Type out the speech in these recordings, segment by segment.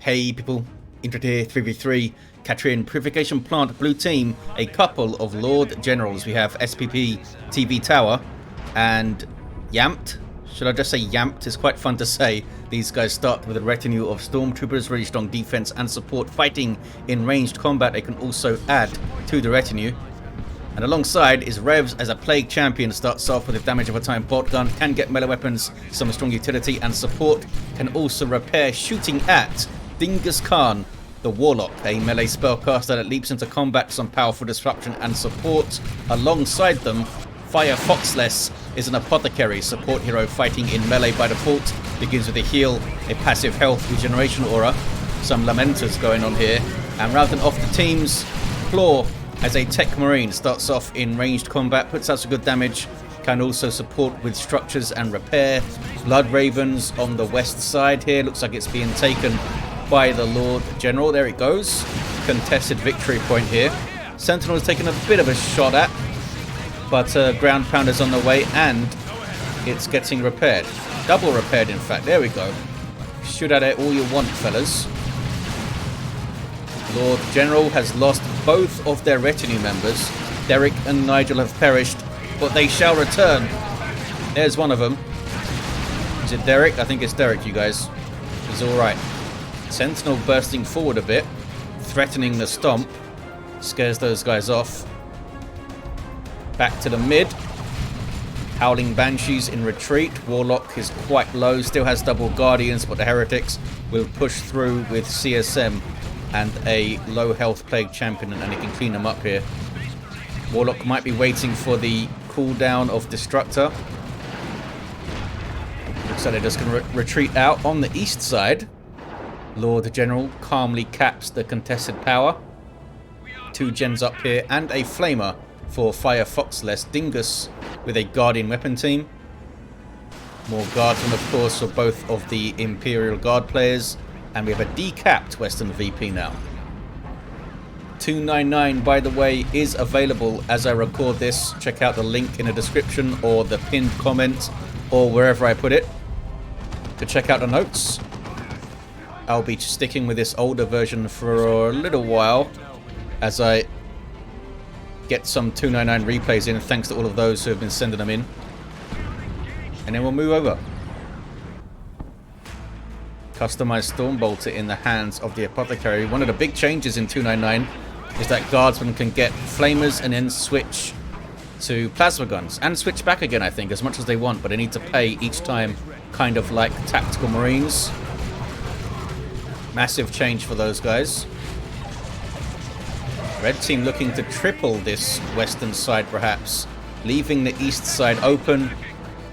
Hey people, Intro here, 3v3, Katrin, Purification Plant, Blue Team, a couple of Lord Generals. We have spbtvtower and YAMT. Should I just say YAMT? It's quite fun to say. These guys start with a retinue of Stormtroopers, really strong defense and support, fighting in ranged combat. They can also add to the retinue. And alongside is Revs as a Plague Champion. Starts off with a damage over time bolt gun, can get melee weapons, some strong utility and support, can also repair shooting at Dingus Khan, the Warlock, a melee spellcaster that leaps into combat, some powerful disruption and support. Alongside them, FirefoxXxless is an Apothecary, support hero fighting in melee by default, begins with a heal, a passive health regeneration aura, some Lamenters going on here, and rather than off the teams, Claw as a Techmarine starts off in ranged combat, puts out some good damage, can also support with structures and repair. Blood Ravens on the west side here, looks like it's being taken by the Lord General. There it goes. Contested victory point here. Sentinel is taking a bit of a shot at, but Ground Pounder's on the way and it's getting repaired. Double repaired, in fact. There we go. Shoot at it all you want, fellas. Lord General has lost both of their retinue members. Derek and Nigel have perished, but they shall return. There's one of them. Is it Derek? I think it's Derek, you guys. He's alright. Sentinel bursting forward a bit, threatening the stomp, scares those guys off. Back to the mid. Howling Banshees in retreat. Warlock is quite low, still has double Guardians, but the Heretics will push through with CSM and a low health Plague Champion, and he can clean them up here. Warlock might be waiting for the cooldown of Destructor. Looks like they're just going to retreat out on the east side. Lord General calmly caps the contested power. 2 gens up here and a Flamer for FirefoxXxless. Dingus with a Guardian weapon team. More Guardsmen, of course, for both of the Imperial Guard players. And we have a decapped Western VP now. 299, by the way, is available as I record this. Check out the link in the description or the pinned comment or wherever I put it to check out the notes. I'll be sticking with this older version for a little while as I get some 299 replays in, thanks to all of those who have been sending them in. And then we'll move over. Customized Stormbolter in the hands of the Apothecary. One of the big changes in 299 is that Guardsmen can get Flamers and then switch to Plasma Guns. And switch back again, I think, as much as they want, but they need to pay each time, kind of like Tactical Marines. Massive change for those guys. Red team looking to triple this western side, perhaps, leaving the east side open.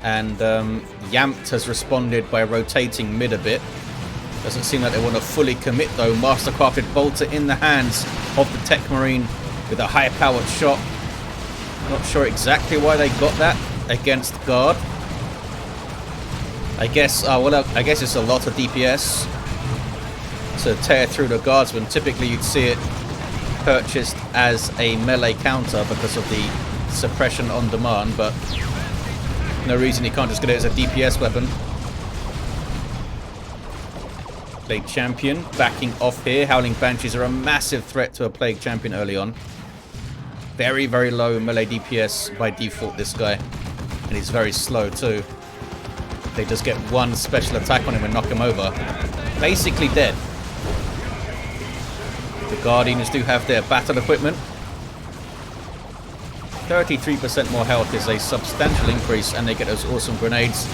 And YAMT has responded by rotating mid a bit. Doesn't seem like they want to fully commit, though. Mastercrafted Bolter in the hands of the Techmarine with a high-powered shot. Not sure exactly why they got that against Guard. I guess, I guess it's a lot of DPS to tear through the Guardsmen. Typically you'd see it purchased as a melee counter because of the suppression on demand, but no reason you can't just get it as a DPS weapon. Plague Champion backing off here. Howling Banshees are a massive threat to a Plague Champion early on. Very, very low melee DPS by default, this guy. And he's very slow too. They just get one special attack on him and knock him over. Basically dead. The Guardians do have their battle equipment. 33% more health is a substantial increase, and they get those awesome grenades.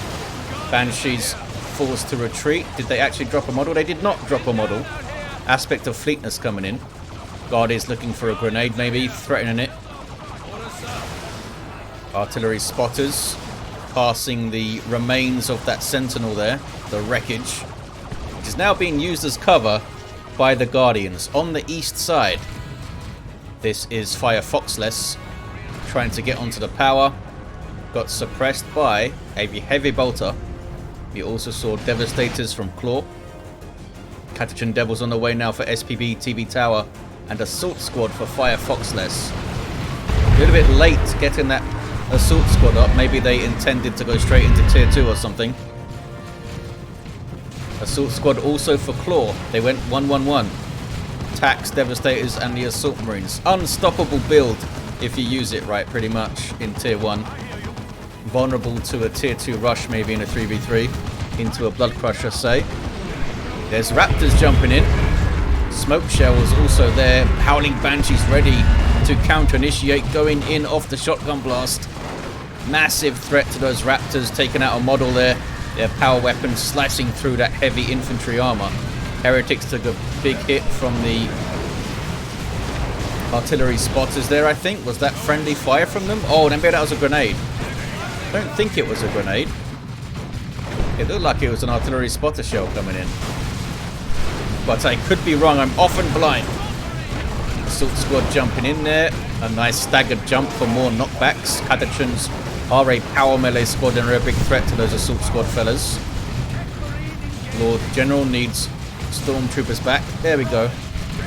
Banshees forced to retreat. Did they actually drop a model? They did not drop a model. Aspect of fleetness coming in. Guardians looking for a grenade, maybe, threatening it. Artillery spotters passing the remains of that sentinel there, the wreckage, which is now being used as cover by the Guardians. On the east side, this is FirefoxXless trying to get onto the power. Got suppressed by a heavy bolter. We also saw Devastators from Claw. Catachan Devils on the way now for spbtvtower and Assault Squad for FirefoxXless. A little bit late getting that Assault Squad up. Maybe they intended to go straight into tier 2 or something. Assault Squad also for Claw. They went 1-1-1. Tax, Devastators, and the Assault Marines. Unstoppable build if you use it right, pretty much, in Tier 1. Vulnerable to a Tier 2 rush, maybe in a 3v3. Into a Blood Crusher, say. There's Raptors jumping in. Smoke Shells also there. Howling Banshees ready to counter-initiate, going in off the shotgun blast. Massive threat to those Raptors, taking out a model there. Their power weapons slicing through that heavy infantry armor. Heretics took a big hit from the artillery spotters there, I think. Was that friendly fire from them? Oh, maybe that was a grenade. I don't think it was a grenade. It looked like it was an artillery spotter shell coming in. But I could be wrong. I'm often blind. Assault Squad jumping in there. A nice staggered jump for more knockbacks. Catachans are a power melee squad and are a big threat to those Assault Squad fellas. Lord General needs Stormtroopers back. There we go.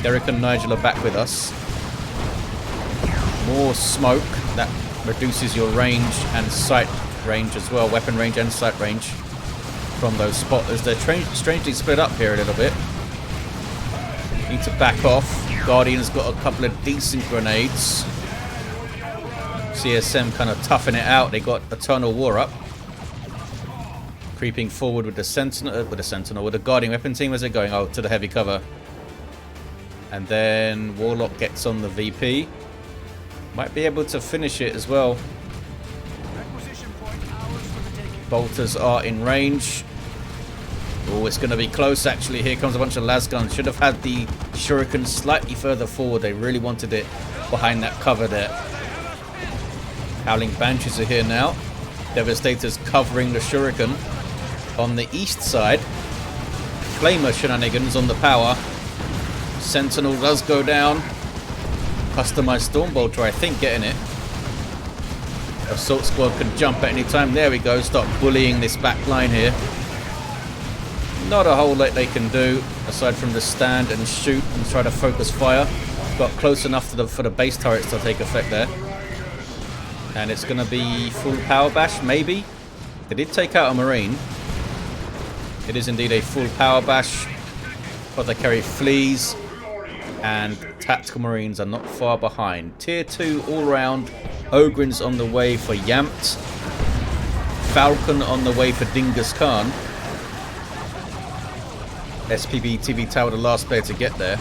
Derek and Nigel are back with us. More smoke. That reduces your range and sight range as well. Weapon range and sight range from those spotters. They're strangely split up here a little bit. Need to back off. Guardian's got a couple of decent grenades. CSM kind of toughing it out. They got Eternal War up. Creeping forward with the Sentinel, with the Guardian weapon team. Where's it going? Oh, to the heavy cover. And then Warlock gets on the VP. Might be able to finish it as well. Bolters are in range. Oh, it's going to be close actually. Here comes a bunch of lasguns. Should have had the Shuriken slightly further forward. They really wanted it behind that cover there. Howling Banshees are here now. Devastators covering the Shuriken. On the east side, Flamer shenanigans on the power. Sentinel does go down. Customized Stormbolter, I think, getting it. Assault Squad can jump at any time. There we go. Start bullying this back line here. Not a whole lot they can do aside from just stand and shoot and try to focus fire. Got close enough to for the base turrets to take effect there. And it's going to be full power bash, maybe. They did take out a Marine. It is indeed a full power bash. Apothecary flees. And Tactical Marines are not far behind. Tier 2 all round. Ogren's on the way for YAMT. Falcon on the way for Dingus Khan. spbtvtower, the last player to get there.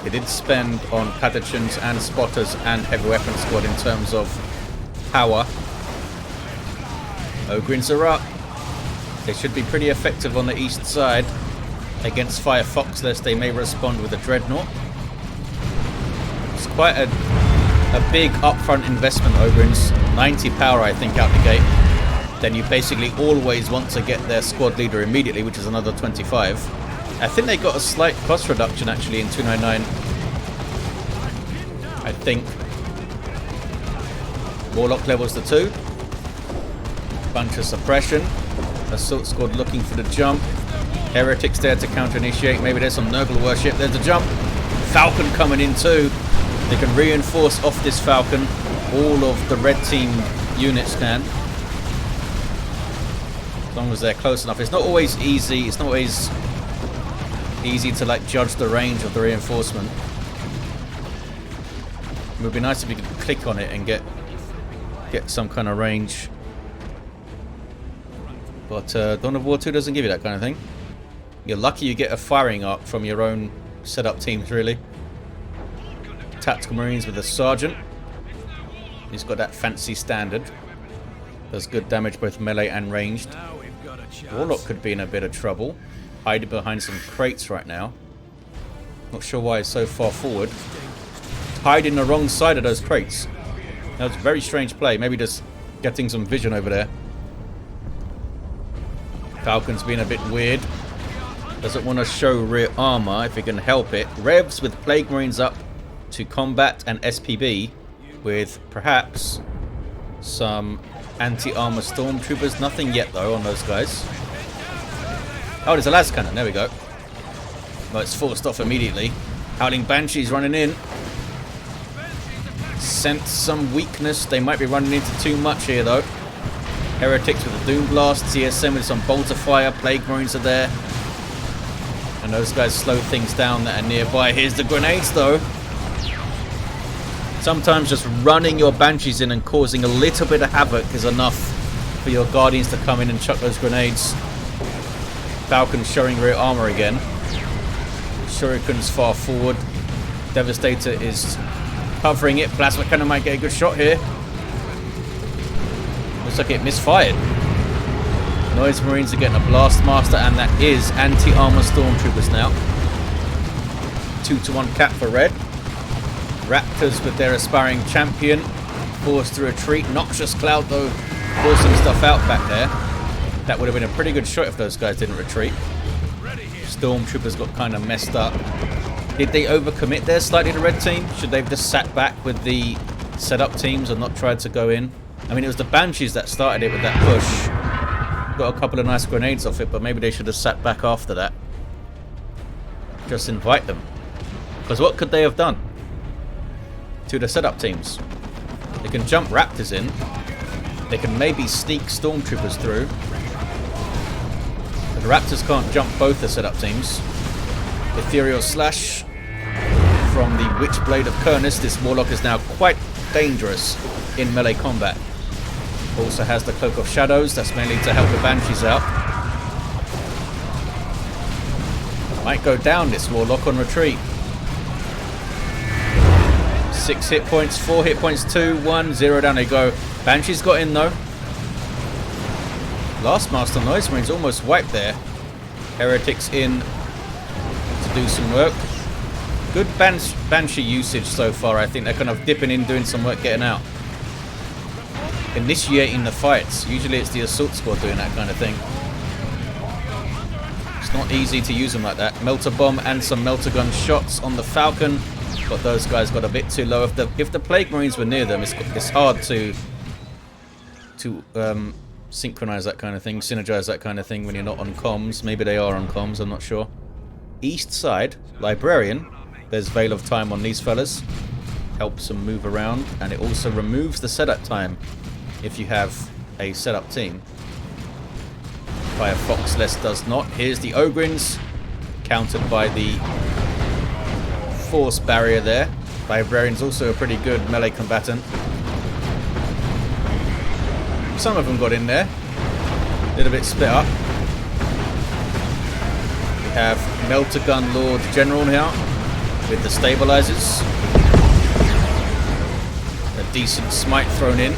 They did spend on Catachans and Spotters and Heavy Weapon Squad in terms of power. Ogren's are up. They should be pretty effective on the east side. Against FirefoxXxless, they may respond with a Dreadnought. It's quite a big upfront investment, Ogren's. 90 power, I think, out the gate. Then you basically always want to get their squad leader immediately, which is another 25. I think they got a slight cost reduction, actually, in 299. I think. Warlock levels to 2. Bunch of suppression. Assault Squad looking for the jump. Heretics there to counter-initiate. Maybe there's some Nurgle worship. There's the jump. Falcon coming in too. They can reinforce off this Falcon. All of the red team units can. As long as they're close enough. It's not always easy. It's not always easy to like judge the range of the reinforcement. It would be nice if you could click on it and get some kind of range. But Dawn of War 2 doesn't give you that kind of thing. You're lucky you get a firing arc from your own setup teams, really. Tactical Marines with a Sergeant. He's got that fancy standard. Does good damage both melee and ranged. Warlock could be in a bit of trouble. Hiding behind some crates right now. Not sure why he's so far forward. Hiding the wrong side of those crates. That was a very strange play. Maybe just getting some vision over there. Falcon's being a bit weird. Doesn't want to show rear armor if he can help it. Revs with Plague Marines up to combat and SPB with perhaps some anti-armor Stormtroopers. Nothing yet though on those guys. Oh, there's a las cannon. There we go. Well, it's forced off immediately. Howling Banshees running in. Sense some weakness. They might be running into too much here though. Heretics with a Doom Blast. CSM with some Bolter Fire. Plague Marines are there. And those guys slow things down that are nearby. Here's the grenades though. Sometimes just running your Banshees in and causing a little bit of havoc is enough for your Guardians to come in and chuck those grenades. Falcon showing rear armor again. Shuriken's far forward. Devastator is covering it. Plasma Cannon might get a good shot here. Looks like it misfired. Noise Marines are getting a Blast Master, and that is anti-armor Stormtroopers now. 2-to-1 cap for red. Raptors with their aspiring champion. Forced to retreat. Noxious Cloud, though, forcing stuff out back there. That would have been a pretty good shot if those guys didn't retreat. Stormtroopers got kind of messed up. Did they overcommit there slightly, the red team? Should they have just sat back with the setup teams and not tried to go in? I mean, it was the Banshees that started it with that push. Got a couple of nice grenades off it, but maybe they should have sat back after that. Just invite them. Because what could they have done to the setup teams? They can jump Raptors in. They can maybe sneak Stormtroopers through. But the Raptors can't jump both the setup teams. Ethereal Slash from the Witchblade of Kurnus. This Warlock is now quite dangerous in melee combat. Also has the Cloak of Shadows. That's mainly to help the Banshees out. Might go down, this Warlock on retreat. 6 hit points, 4 hit points, 2, 1, 0, down they go. Banshees got in though. Last Master Noise Marines almost wiped there. Heretics in to do some work. Good Banshee usage so far. I think they're kind of dipping in, doing some work, getting out. Initiating the fights. Usually it's the assault squad doing that kind of thing. It's not easy to use them like that. Melter Bomb and some Melter Gun shots on the Falcon. But those guys got a bit too low. If the Plague Marines were near them, it's hard to synchronize that kind of thing, synergize that kind of thing when you're not on comms. Maybe they are on comms, I'm not sure. East side, Librarian. There's Veil of Time on these fellas. Helps them move around, and it also removes the setup time if you have a setup team. FirefoxXless does not. Here's the Ogrins, countered by the Force barrier there. Librarian's also a pretty good melee combatant. Some of them got in there. A little bit split up. We have Melter Gun Lord General now with the stabilizers. A decent smite thrown in.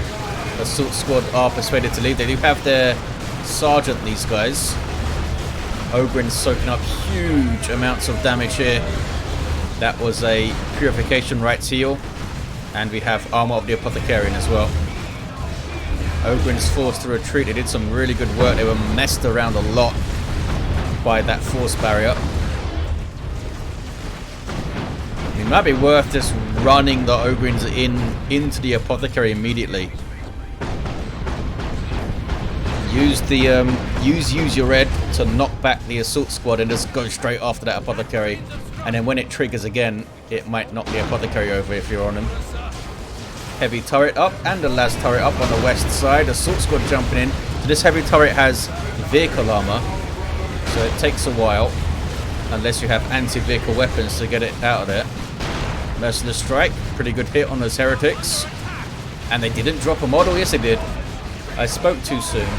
Assault squad are persuaded to leave. They do have their sergeant, these guys. Ogrin's soaking up huge amounts of damage here. That was a Purification Rites heal. And we have Armor of the Apothecary as well. Ogrin's forced to retreat. They did some really good work. They were messed around a lot by that force barrier. It might be worth just running the Ogrins into the Apothecary immediately. Use the use your red to knock back the assault squad and just go straight after that Apothecary. And then when it triggers again, it might knock the Apothecary over if you're on him. Heavy turret up and a las turret up on the west side. Assault squad jumping in. So this heavy turret has vehicle armor, so it takes a while unless you have anti-vehicle weapons to get it out of there. Merciless Strike, pretty good hit on those heretics. And they didn't drop a model. Yes, they did. I spoke too soon.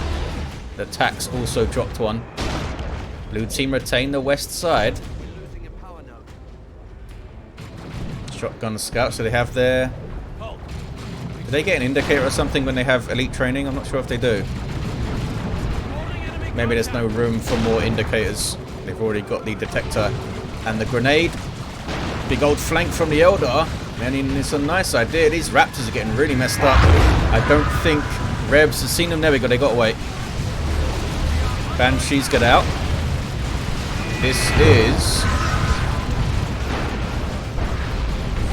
The Tax also dropped one. Blue team retain the west side. Shotgun scout, so they have their... Do they get an indicator or something when they have elite training? I'm not sure if they do. Maybe there's no room for more indicators. They've already got the detector and the grenade. Big old flank from the Eldar. I mean, it's a nice idea. These Raptors are getting really messed up. I don't think Revs has seen them. There we go. They got away. Banshees get out. This is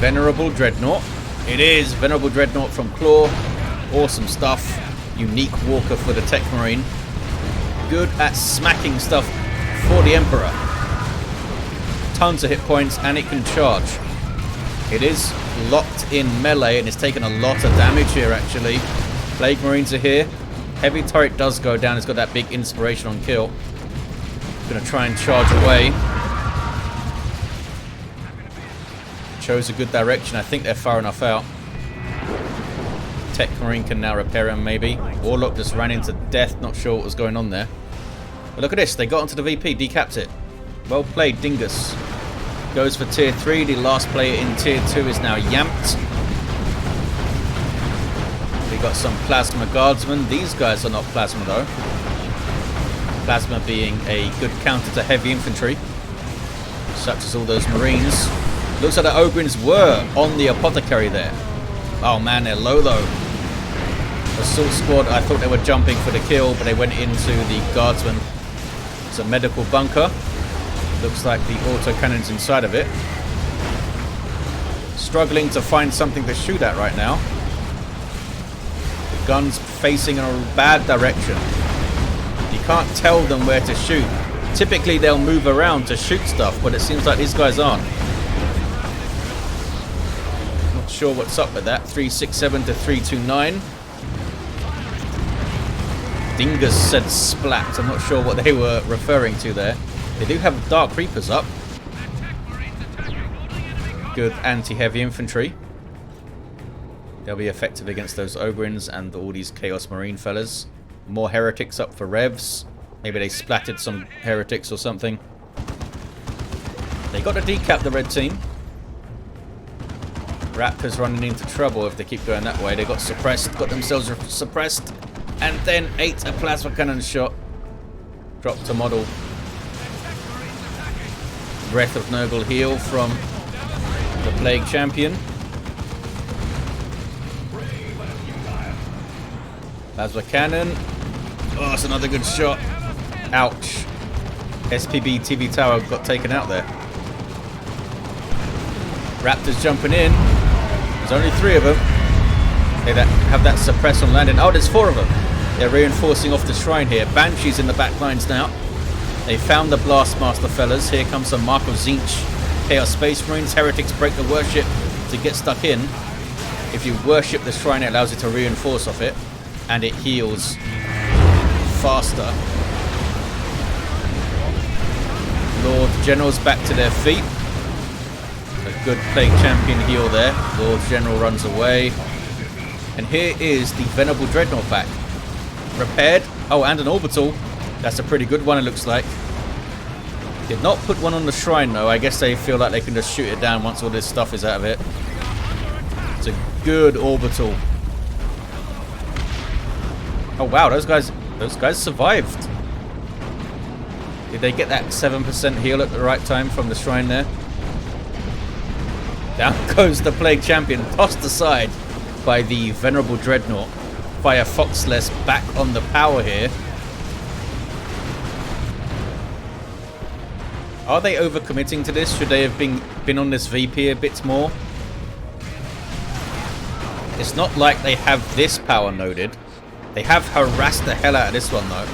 Venerable Dreadnought. It is Venerable Dreadnought from Claw. Awesome stuff. Unique walker for the Techmarine. Good at smacking stuff for the Emperor. Tons of hit points, and it can charge. It is locked in melee, and it's taken a lot of damage here, actually. Plague Marines are here. Heavy turret does go down. It's got that big inspiration on kill. Gonna try and charge away. Chose a good direction. I think they're far enough out. Techmarine can now repair him, maybe. Warlock just ran into death. Not sure what was going on there. But look at this. They got onto the VP. Decapped it. Well played, Dingus. Goes for tier 3. The last player in tier 2 is now YAMT. We got some Plasma Guardsmen. These guys are not Plasma, though. Plasma being a good counter to heavy infantry, such as all those Marines. Looks like the Ogrins were on the Apothecary there. Oh man, they're low though. Assault squad, I thought they were jumping for the kill, but they went into the Guardsman. It's a medical bunker. Looks like the autocannon's inside of it. Struggling to find something to shoot at right now. The gun's facing in a bad direction. You can't tell them where to shoot. Typically they'll move around to shoot stuff, but it seems like these guys aren't. Not sure what's up with that. 367 to 329. Dingus said splat. I'm not sure what they were referring to there. They do have Dark Reapers up. Good anti-heavy infantry. They'll be effective against those Ogrins and all these Chaos Marine fellas. More heretics up for Revs. Maybe they splattered some heretics or something. They got to decap the red team. Raptors running into trouble if they keep going that way. They got suppressed, got themselves suppressed, and then ate a plasma cannon shot. Dropped a model. Breath of Noble heal from the Plague Champion. Plasma cannon. Oh, that's another good shot. Ouch. spbtvtower got taken out there. Raptors jumping in. There's only 3 of them. They have that suppress on landing. Oh, there's 4 of them. They're reinforcing off the shrine here. Banshees in the back lines now. They found the Blastmaster fellas. Here comes some Mark of Tzeentch. Chaos Space Marines. Heretics break the worship to get stuck in. If you worship the shrine, it allows you to reinforce off it. And it heals faster. Lord General's back to their feet. A good Plague Champion heal there. Lord General runs away. And here is the Venerable Dreadnought back. Repaired. Oh, and an Orbital. That's a pretty good one, it looks like. Did not put one on the shrine, though. I guess they feel like they can just shoot it down once all this stuff is out of it. It's a good Orbital. Oh wow, those guys survived. Did they get that 7% heal at the right time from the shrine there? Down goes the Plague Champion, tossed aside by the Venerable Dreadnought. FirefoxXxless back on the power here. Are they overcommitting to this? Should they have been on this VP a bit more? It's not like they have this power noded. They have harassed the hell out of this one though.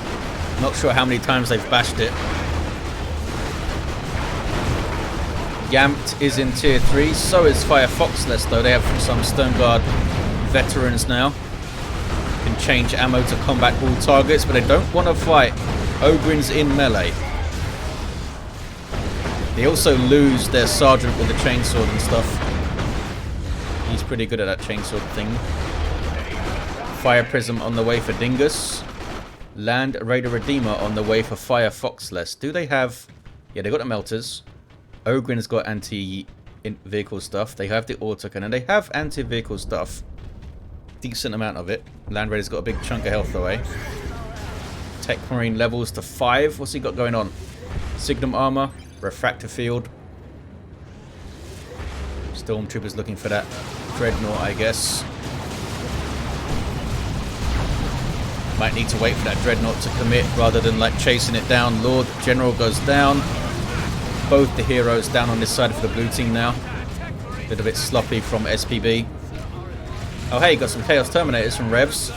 Not sure how many times they've bashed it. YAMT is in tier 3, so is FirefoxXless though. They have some Stone Guard veterans now. Can change ammo to combat all targets, but they don't want to fight Ogrins in melee. They also lose their sergeant with the chainsword and stuff. He's pretty good at that chainsword thing. Fire Prism on the way for Dingus. Land Raider Redeemer on the way for FirefoxXless. Do they have... Yeah, they got the melters. Ogrin's got anti-vehicle stuff. They have the autocannon. They have anti-vehicle stuff. Decent amount of it. Land Raider's got a big chunk of health away. Techmarine levels to 5. What's he got going on? Signum armor. Refractor field. Stormtroopers looking for that Dreadnought, I guess. Might need to wait for that Dreadnought to commit rather than like chasing it down. Lord General goes down. Both the heroes down on this side for the blue team now. A little bit sloppy from SPB. Oh hey, got some Chaos Terminators from Revs.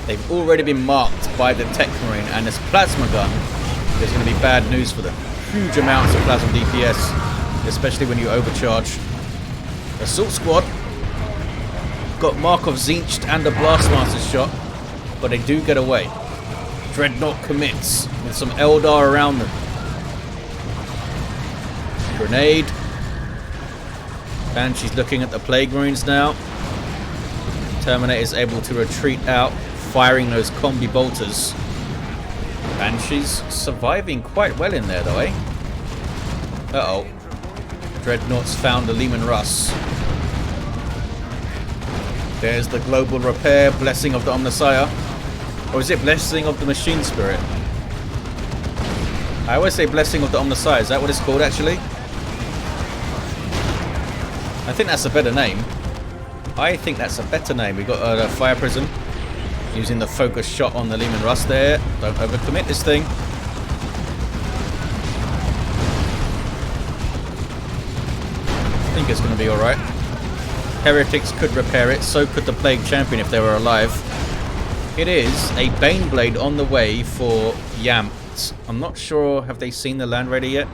They've already been marked by the Techmarine and this plasma gun. There's going to be bad news for them. Huge amounts of plasma DPS, especially when you overcharge. Assault squad got Mark of Tzeentch and a Blastmaster shot, but they do get away. Dreadnought commits with some Eldar around them. Grenade. Banshee's looking at the Plague Marines now. Terminator is able to retreat out, firing those combi bolters. Banshee's surviving quite well in there though, eh? Uh-oh. Dreadnoughts found the Lehman Russ. There's the global repair, blessing of the Omnissiah. Or is it blessing of the Machine Spirit? I always say blessing of the Omnissiah. Is that what it's called actually? I think that's a better name. I think that's a better name. We got a fire prism. Using the focus shot on the Lehman Russ there. Don't overcommit this thing. I think it's going to be alright. Heretics could repair it. So could the Plague Champion if they were alive. It is a Baneblade on the way for YAMT. I'm not sure. Have they seen the Land Raider yet?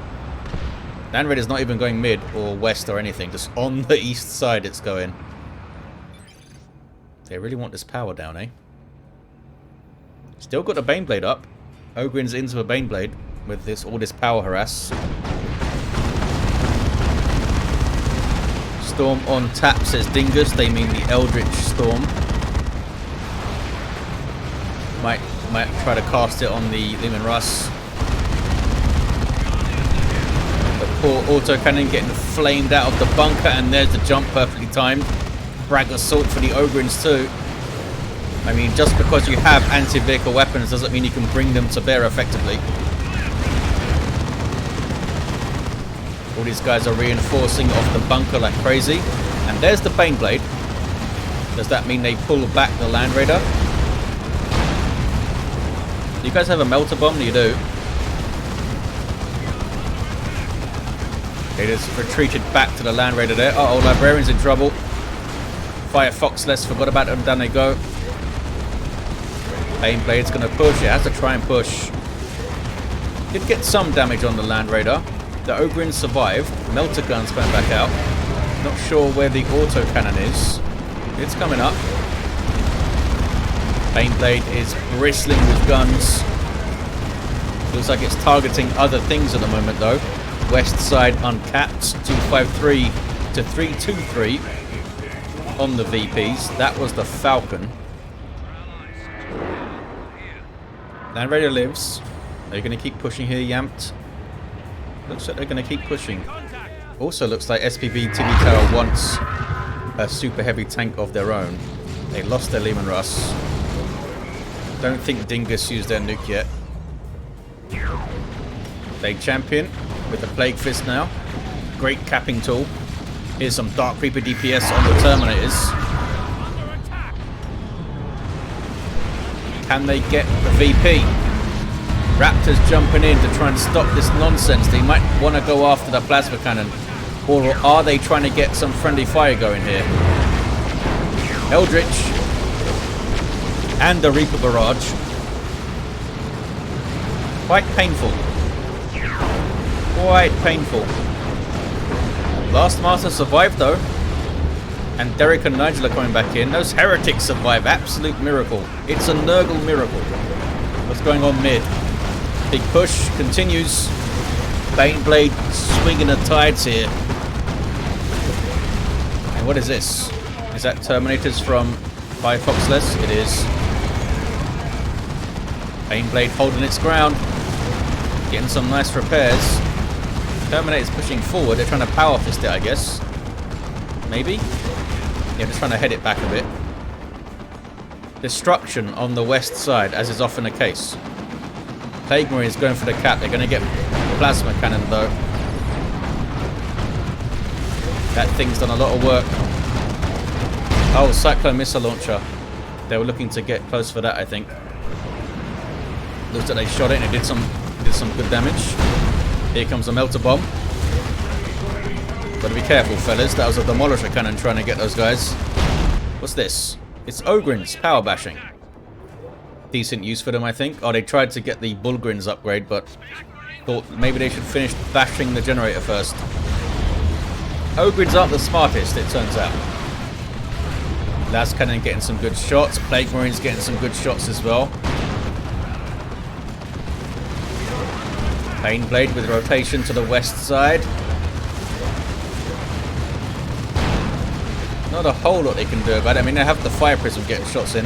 Land Raider's not even going mid or west or anything. Just on the east side it's going. They really want this power down, eh? Still got a Baneblade up. Ogren's into a Baneblade with this all this power harass. Storm on tap, says Dingus. They mean the Eldritch Storm. Might try to cast it on the Lehman Russ. The poor autocannon getting flamed out of the bunker, and there's the jump perfectly timed. Bragg assault for the Ogryns too. I mean, just because you have anti-vehicle weapons doesn't mean you can bring them to bear effectively. All these guys are reinforcing off the bunker like crazy. And there's the Baneblade. Does that mean they pull back the Land Raider? Do you guys have a melter bomb? You do. They just retreated back to the Land Raider there. Uh-oh, Librarian's in trouble. FirefoxXless, forgot about them, down they go. Baneblade's gonna push, it has to try and push. Did get some damage on the Land Raider. The Ogryns survived. Melter gun's going back out. Not sure where the autocannon is. It's coming up. Baneblade is bristling with guns. Looks like it's targeting other things at the moment though. West side uncapped. 253 to 323 on the VPs. That was the Falcon. Land Raider lives. Are you going to keep pushing here, YAMT? Looks like they're going to keep pushing. Also looks like spbtvtower wants a super heavy tank of their own. They lost their Lehman Russ. Don't think Dingus used their nuke yet. Plague Champion with the Plague Fist now. Great capping tool. Here's some Dark Reaper DPS on the Terminators. Can they get the VP? Raptors jumping in to try and stop this nonsense. They might want to go after the plasma cannon. Or are they trying to get some friendly fire going here? Eldritch. And the Reaper Barrage. Quite painful. Quite painful. Last Master survived though. And Derek and Nigel are coming back in. Those heretics survive. Absolute miracle. It's a Nurgle miracle. What's going on mid? Big push continues. Baneblade swinging the tides here. And what is this? Is that Terminators from FirefoxXxless? It is. Baneblade holding its ground. Getting some nice repairs. Terminator's pushing forward. They're trying to power fist it, I guess. Maybe? Yeah, just trying to head it back a bit. Destruction on the west side, as is often the case. Plague Marine is going for the cap. They're going to get plasma cannon though. That thing's done a lot of work. Oh, Cyclone Missile Launcher. They were looking to get close for that, I think. Looks like they shot it and it did some good damage. Here comes a Melter Bomb. Gotta be careful, fellas. That was a Demolisher Cannon trying to get those guys. What's this? It's Ogryns power bashing. Decent use for them, I think. Oh, they tried to get the Bullgryns upgrade, but thought maybe they should finish bashing the generator first. Ogryns aren't the smartest, it turns out. Last Cannon getting some good shots. Plague Marine's getting some good shots as well. Baneblade with rotation to the west side. Not a whole lot they can do about it. I mean, they have the fire prism getting shots in.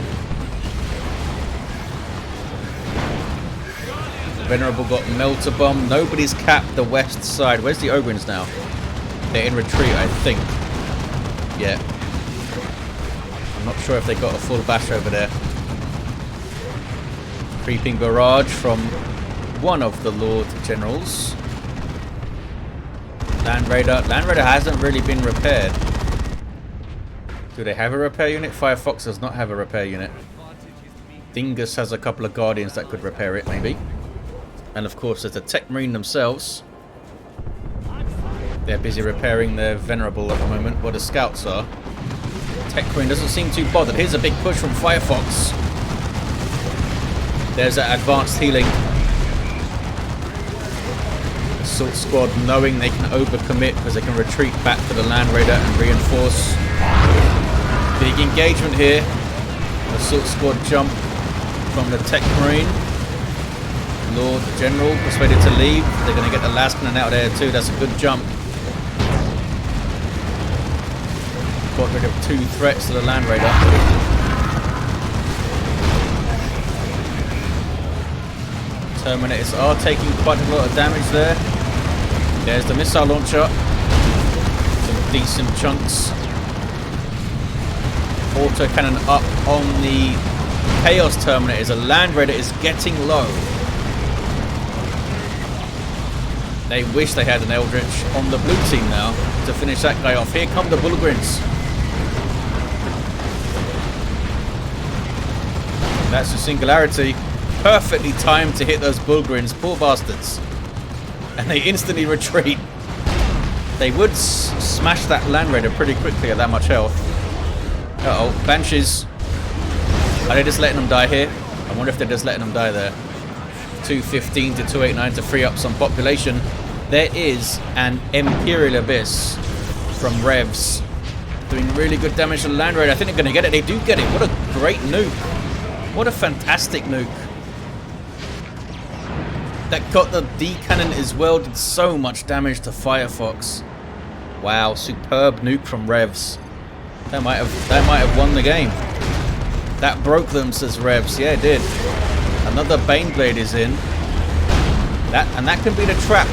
Venerable got Melter Bomb. Nobody's capped the west side. Where's the Ogryns now? They're in retreat, I think. Yeah. I'm not sure if they got a full bash over there. Creeping barrage from one of the Lord Generals. Land Raider. Land Raider hasn't really been repaired. Do they have a repair unit? Firefox does not have a repair unit. Dingus has a couple of Guardians that could repair it, maybe. And of course, there's the Techmarine themselves. They're busy repairing their Venerable at the moment, where the Scouts are. Techmarine doesn't seem too bothered. Here's a big push from Firefox. There's that advanced healing. Assault Squad knowing they can overcommit because they can retreat back to the Land Raider and reinforce. Big engagement here. Assault Squad jump from the Techmarine. Lord General persuaded to leave. They're going to get the last cannon out of there too. That's a good jump. Got rid of 2 threats to the Land Raider. Terminators are taking quite a lot of damage there. There's the missile launcher. Some decent chunks. Auto cannon up on the Chaos Terminators. The Land Raider is getting low. They wish they had an Eldritch on the blue team now to finish that guy off. Here come the Bullgryns. That's the Singularity. Perfectly timed to hit those Bullgryns. Poor bastards. And they instantly retreat. They would smash that Land Raider pretty quickly at that much health. Uh-oh. Banshees. Are they just letting them die here? I wonder if they're just letting them die there. 215 to 289 to free up some population. There is an Imperial Abyss from Revs doing really good damage to the Land Raider. I think they're going to get it. They do get it. What a great nuke. What a fantastic nuke. That got the D cannon as well. Did so much damage to Firefox. Wow, superb nuke from Revs. That might have won the game. That broke them, says Revs. Yeah, it did. Another Baneblade is in. That can be the trap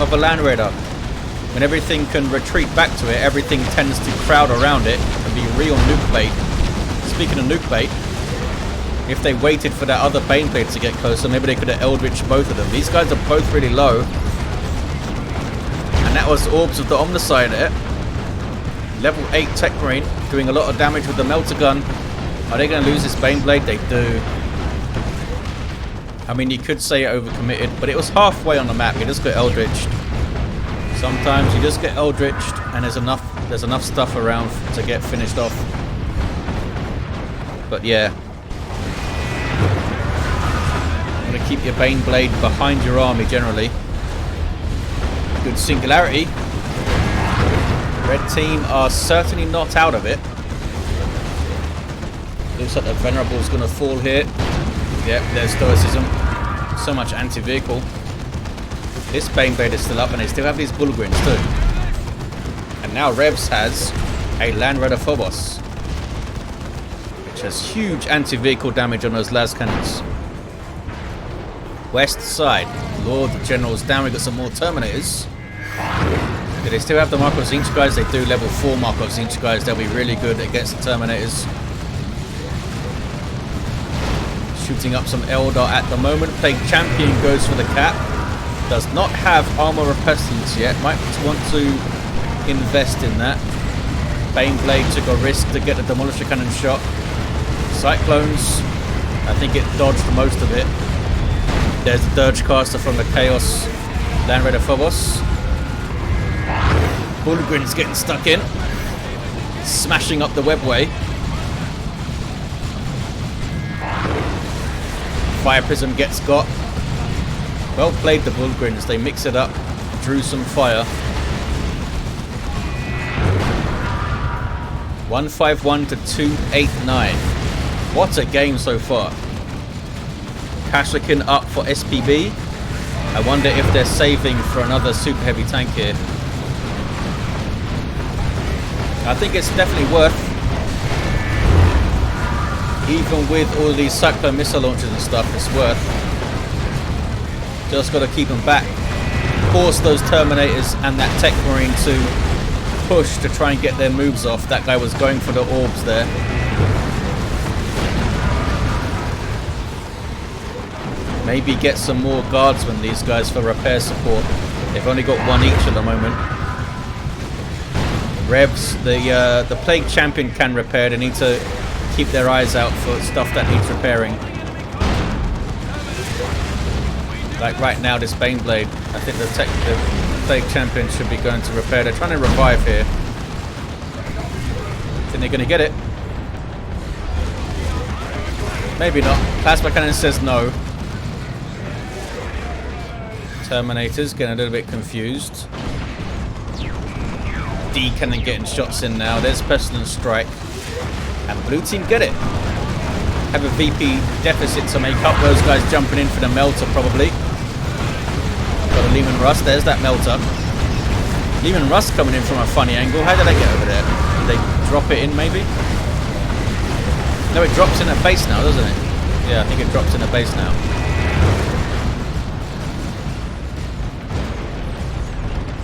of a Land Raider. When everything can retreat back to it, everything tends to crowd around it and be real nuke bait. Speaking of nuke bait, if they waited for that other Baneblade to get closer, maybe they could have Eldritched both of them. These guys are both really low. And that was Orbs of the Omnicide there. Level 8 Techmarine doing a lot of damage with the Melter Gun. Are they going to lose this Baneblade? They do. I mean, you could say it overcommitted, but it was halfway on the map. You just got Eldritched. Sometimes you just get Eldritched, and there's enough stuff around to get finished off. But yeah, you want to keep your Baneblade behind your army generally. Good Singularity. Red team are certainly not out of it. Looks like the Venerable is going to fall here. Yep, there's Stoicism. So much anti-vehicle. This Baneblade is still up, and they still have these Bullgryns too. And now Revs has a Land Raider Phobos, which has huge anti-vehicle damage on those las cannons. West side, Lord General's down. We got some more Terminators. Do they still have the Mark of Zinch guys? They do. Level 4 Mark of Zinch guys. They'll be really good against the Terminators. Shooting up some Eldar at the moment. Plague Champion goes for the cap. Does not have armor repellence yet. Might want to invest in that. Baneblade took a risk to get the Demolisher Cannon shot. Cyclones, I think it dodged most of it. There's the Dirge Caster from the Chaos Land Raider Phobos. Bullgryn's getting stuck in. Smashing up the webway. Fire Prism gets got. Well played, the Bullgryns. They mix it up. Drew some fire. 151 to 289. What a game so far. Kashyyykin up for SPB. I wonder if they're saving for another super heavy tank here. I think it's definitely worth, even with all these Cyclone missile launchers and stuff, it's worth. Just got to keep them back. Force those Terminators and that Techmarine to push to try and get their moves off. That guy was going for the orbs there. Maybe get some more guardsmen, these guys, for repair support. They've only got one each at the moment. Revs, the Plague Champion can repair. They need to keep their eyes out for stuff that needs repairing. Like right now, this Baneblade, I think the Plague Champion should be going to repair. They're trying to revive here. Think they're going to get it? Maybe not. Plasma Cannon says no. Terminators getting a little bit confused. D Cannon getting shots in now. There's Pestilence Strike. And blue team get it. Have a VP deficit to make up. Those guys jumping in for the Melter probably. Got a Lehman Rust. There's that Melter. Lehman Rust coming in from a funny angle. How did they get over there? Did they drop it in maybe? No, it drops in at base now, doesn't it? Yeah, I think it drops in at base now.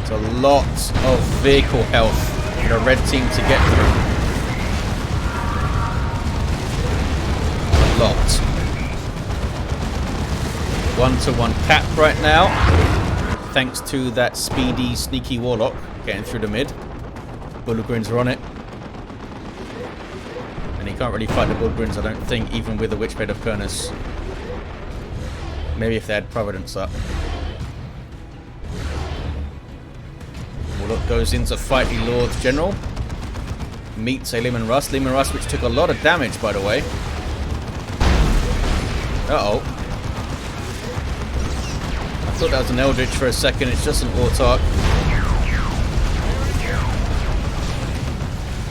It's a lot of vehicle health for the red team to get through. A lot. 1-to-1 cap right now. Thanks to that speedy, sneaky Warlock getting through the mid. Bullgryns are on it. And he can't really fight the Bullgryns, I don't think, even with the Witchblade of Kurnus. Maybe if they had Providence up. Warlock goes in to fight the Lord General. Meets a Lehman Rust. Lehman Rust, which took a lot of damage, by the way. Uh-oh. I thought that was an Eldritch for a second. It's just an Autarch.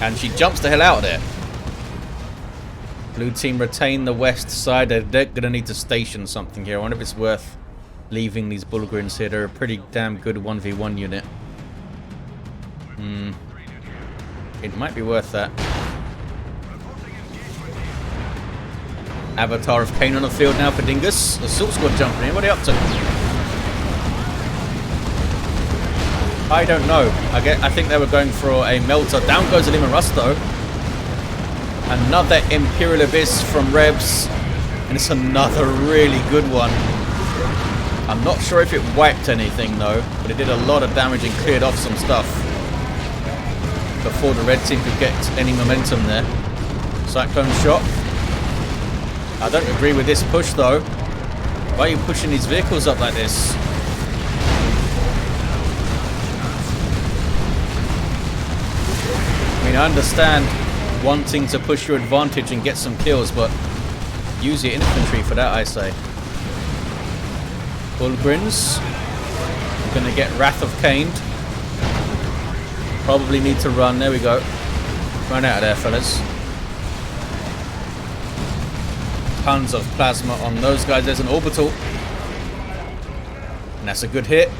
And she jumps the hell out of there. Blue team retain the west side. They're going to need to station something here. I wonder if it's worth leaving these Bullgryns here. They're a pretty damn good 1v1 unit. It might be worth that. Avatar of Cain on the field now for Dingus. The Assault Squad jumping in. What are they up to? I don't know. I think they were going for a Melter. Down goes a Lehman Rust though. Another Imperial Abyss from Revs. And it's another really good one. I'm not sure if it wiped anything though, but it did a lot of damage and cleared off some stuff before the red team could get any momentum there. Cyclone shot. I don't agree with this push though. Why are you pushing these vehicles up like this? I mean, I understand wanting to push your advantage and get some kills, but use your infantry for that, I say. Bullgryns. We're going to get Wrath of Cain. Probably need to run. There we go. Run out of there, fellas. Tons of plasma on those guys. There's an orbital. And that's a good hit.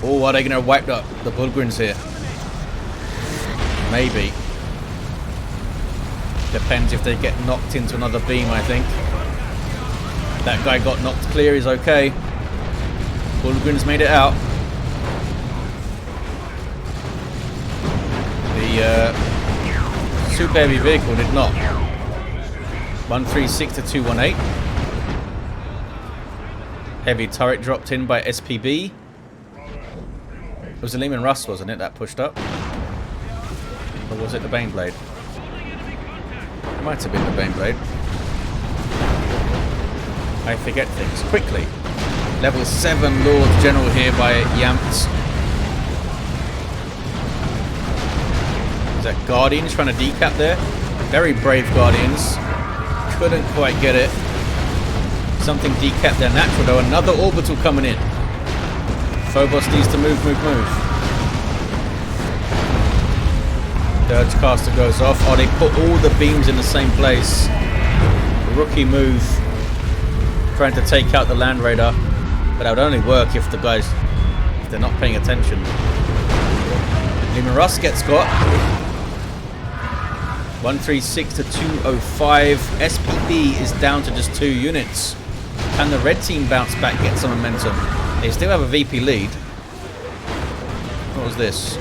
Oh, are they going to wipe up the Bullgryns here? Maybe. Depends if they get knocked into another beam, I think. That guy got knocked clear. He's okay. Bullgryns made it out. The super heavy vehicle did not. 136 to 218. Heavy turret dropped in by SPB. It was the Lehman Rust, wasn't it, that pushed up? Or was it the Baneblade? It might have been the Baneblade. I forget things quickly. Level 7 Lord General here by YAMT. Is that Guardians trying to decap there? Very brave Guardians. Couldn't quite get it. Something decapped their natural though. Another orbital coming in. Phobos needs to move. Dirge caster goes off. Oh, they put all the beams in the same place. Rookie move. Trying to take out the Land Raider. But that would only work if the guys, if they're not paying attention. Lehman Rust gets got. 136 to 205. SPB is down to just 2 units. Can the red team bounce back, get some momentum? They still have a VP lead. What was this?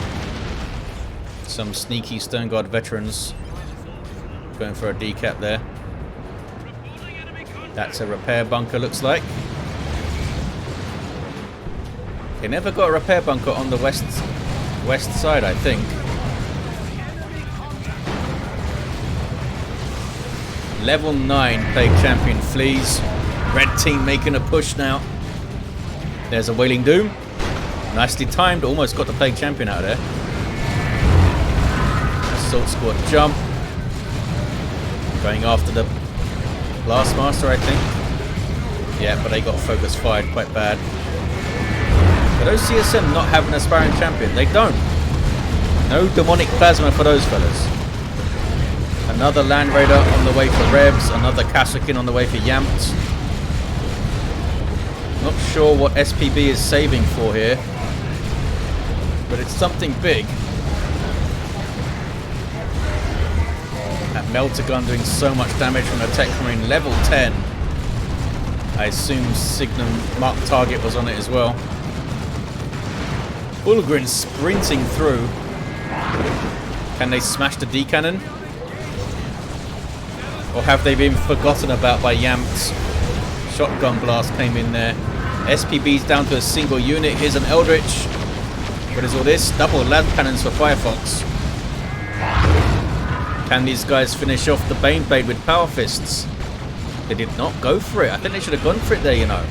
Some sneaky Stone Guard veterans going for a decap there. That's a repair bunker, looks like. They never got a repair bunker on the west side, I think. Level 9 Plague Champion flees. Red team making a push now. There's a Wailing Doom. Nicely timed, almost got the Plague Champion out of there. Assault Squad jump. Going after the Blastmaster, I think. Yeah, but they got focus fired quite bad. But those CSM not having a Aspiring Champion, they don't. No Demonic Plasma for those fellas. Another Land Raider on the way for Revs, another Kasrkin on the way for YAMT. Not sure what SPB is saving for here, but it's something big. That Melter Gun doing so much damage from the Techmarine, level 10. I assume Signum Mark Target was on it as well. Bullgrin sprinting through. Can they smash the D-cannon? Or have they been forgotten about by YAMT? Shotgun blast came in there. SPB's down to a single unit. Here's an Eldritch. What is all this? Double land cannons for Firefox. Can these guys finish off the Baneblade with Power Fists? They did not go for it. I think they should have gone for it there, you know.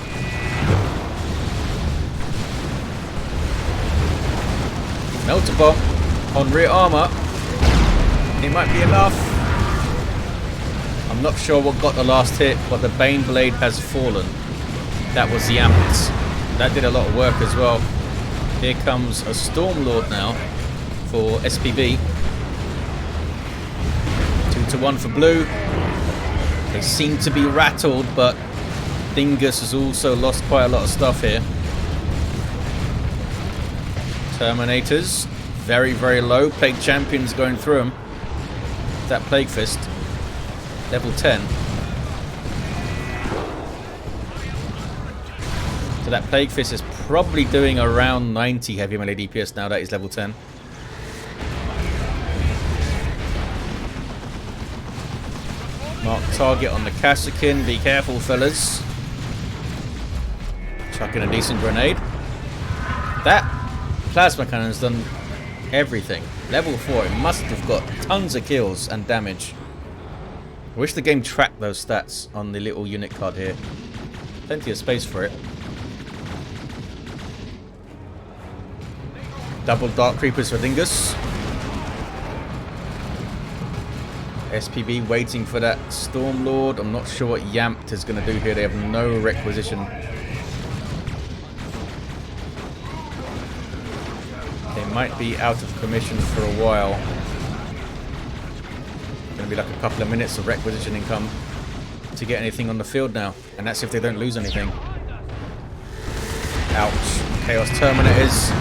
Melter Bomb on rear armor. It might be enough. I'm not sure what got the last hit, but the Baneblade has fallen. That was YAMT. That did a lot of work as well. Here comes a Stormlord now for SPB. 2-1 for blue. They seem to be rattled, but Dingus has also lost quite a lot of stuff here. Terminators, very, very low. Plague Champions going through them. That Plague Fist. Level 10. So that Plague Fist is probably doing around 90 heavy melee DPS now. That is level 10. Mark target on the Kasrkin. Be careful, fellas. Chucking a decent grenade. That plasma cannon's done everything. Level 4. It must have got tons of kills and damage. I wish the game tracked those stats on the little unit card here. Plenty of space for it. Double Dark Creepers for Dingus. SPB waiting for that Stormlord. I'm not sure what YAMT is going to do here. They have no requisition. They might be out of commission for a while. Going to be like a couple of minutes of requisition income to get anything on the field now. And that's if they don't lose anything. Ouch. Chaos Terminators.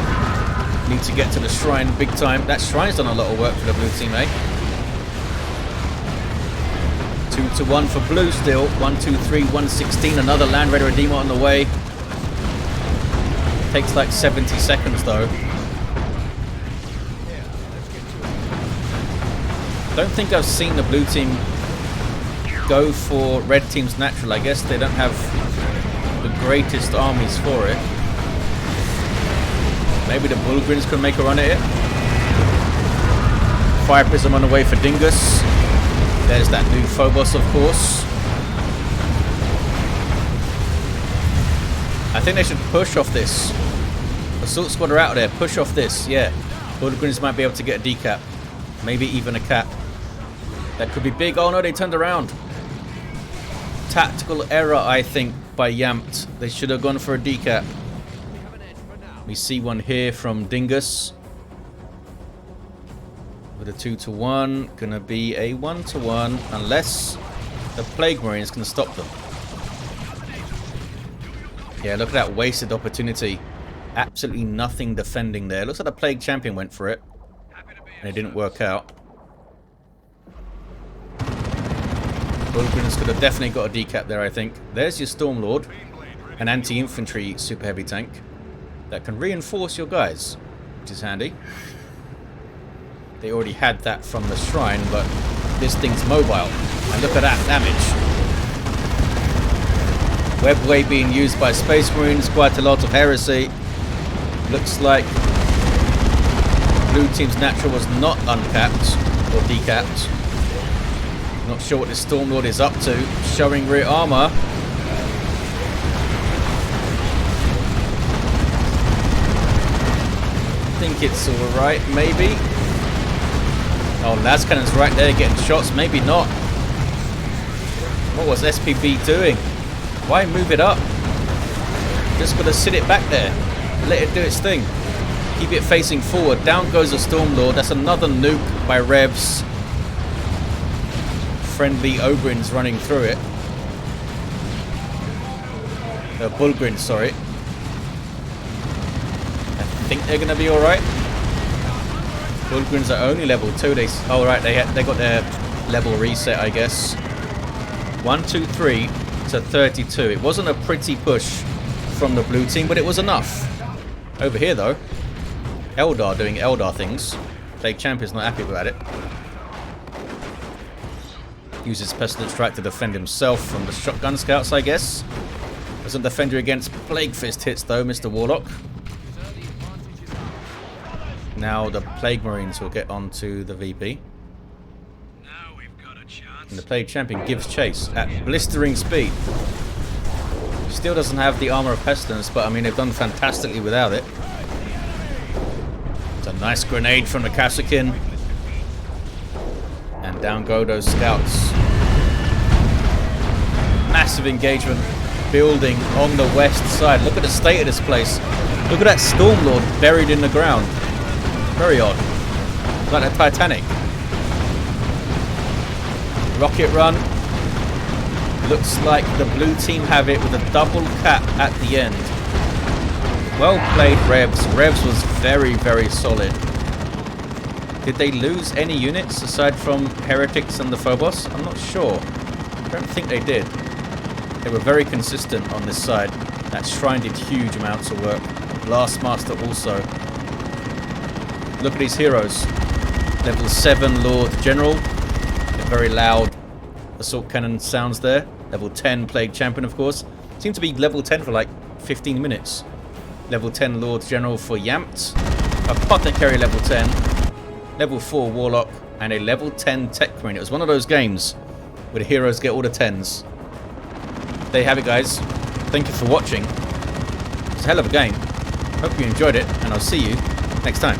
Need to get to the shrine big time. That shrine's done a lot of work for the blue team, eh? 2-1 for blue still. 1, 2, 3, 116. Another Land Raider Redeemer on the way. Takes like 70 seconds though. Don't think I've seen the blue team go for red team's natural. I guess they don't have the greatest armies for it. Maybe the Bullgrins could make a run at it. Fire Prism on the way for Dingus. There's that new Phobos, of course. I think they should push off this. Assault Squad are out of there. Push off this, yeah. Bullgrins might be able to get a decap. Maybe even a cap. That could be big. Oh no, they turned around. Tactical error, I think, by YAMT. They should have gone for a decap. We see one here from Dingus. With a 2-1. Gonna be a 1-1. Unless the Plague Marines can stop them. Yeah, look at that wasted opportunity. Absolutely nothing defending there. Looks like the Plague Champion went for it. And it didn't work out. Bullgrin's could have definitely got a decap there, I think. There's your Stormlord, an anti-infantry super heavy tank that can reinforce your guys, which is handy. They already had that from the shrine, but this thing's mobile. And look at that damage. Webway being used by Space Marines, quite a lot of heresy. Looks like blue team's natural was not uncapped or decapped. Not sure what this Stormlord is up to. Showing rear armor. I think it's alright, maybe. Oh, Lascannon's right there getting shots. Maybe not. What was SPB doing? Why move it up? Just got to sit it back there. Let it do its thing. Keep it facing forward. Down goes the Stormlord. That's another nuke by Revs. Friendly Ogrin's running through it. Bullgrin, sorry. I think they're going to be alright. Bullgrins are only level 2. Oh, right, they got their level reset, I guess. 1, 2, 3 to 32. It wasn't a pretty push from the blue team, but it was enough. Over here, though, Eldar doing Eldar things. Plague Champion's not happy about it. Uses Pestilent Strike to defend himself from the shotgun scouts, I guess. Doesn't defend you against Plague Fist hits, though, Mr. Warlock. Now the Plague Marines will get onto the VP. Now we've got a chance. And the Plague Champion gives chase at blistering speed. Still doesn't have the armor of Pestilence, but I mean they've done fantastically without it. It's a nice grenade from the Kassakin. And down go those scouts. Massive engagement building on the west side. Look at the state of this place. Look at that Stormlord buried in the ground. Very odd. Like the Titanic. Rocket run. Looks like the blue team have it with a double cap at the end. Well played, Revs. Revs was very, very solid. Did they lose any units aside from Heretics and the Phobos? I'm not sure. I don't think they did. They were very consistent on this side. That shrine did huge amounts of work. Blastmaster also. Look at these heroes. Level 7 Lord General. A very loud assault cannon sounds there. Level 10 Plague Champion, of course. Seemed to be level 10 for like 15 minutes. Level 10 Lord General for YAMT. Apothecary level 10. Level 4 Warlock. And a level 10 Techmarine. It was one of those games where the heroes get all the 10s. There you have it, guys. Thank you for watching. It's a hell of a game. Hope you enjoyed it, and I'll see you next time.